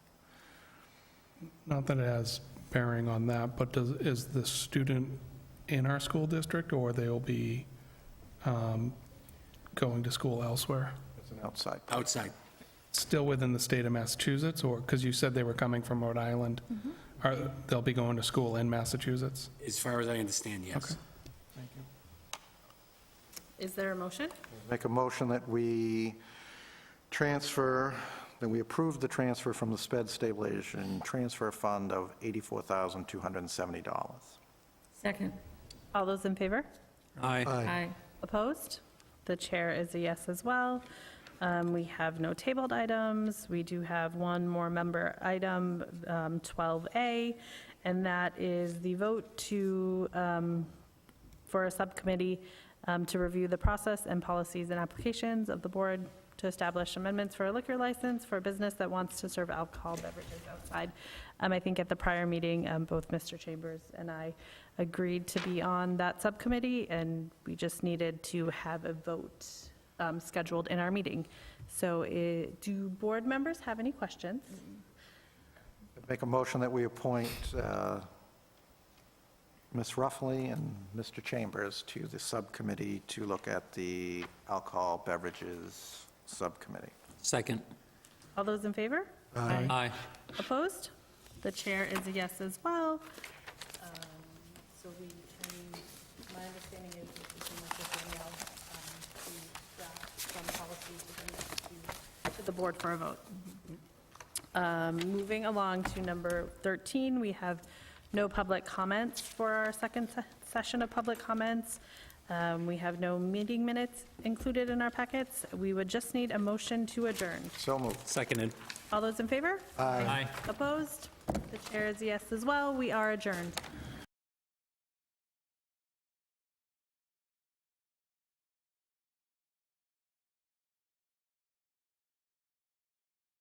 Not that it has bearing on that, but is the student in our school district, or they'll be going to school elsewhere? It's an outside. Outside. Still within the state of Massachusetts, or, because you said they were coming from Rhode Island, they'll be going to school in Massachusetts? As far as I understand, yes. Okay. Is there a motion? Make a motion that we transfer, that we approve the transfer from the sped stabilization transfer fund of $84,270. Second. All those in favor? Aye. Aye. Opposed? The chair is a yes as well. We have no tabled items. We do have one more member item, 12A, and that is the vote to, for a subcommittee to review the process and policies and applications of the board to establish amendments for a liquor license for a business that wants to serve alcohol beverages outside. I think at the prior meeting, both Mr. Chambers and I agreed to be on that subcommittee, and we just needed to have a vote scheduled in our meeting. So do board members have any questions? Make a motion that we appoint Ms. Ruffley and Mr. Chambers to the subcommittee to look at the alcohol beverages subcommittee. Second. All those in favor? Aye. Opposed? The chair is a yes as well. So we can, my understanding is that we can just email the draft from policies to the board for a vote. Moving along to number 13, we have no public comments for our second session of public comments. We have no meeting minutes included in our packets. We would just need a motion to adjourn. So moved. Seconded. All those in favor? Aye. Opposed? The chair is a yes as well. We are adjourned.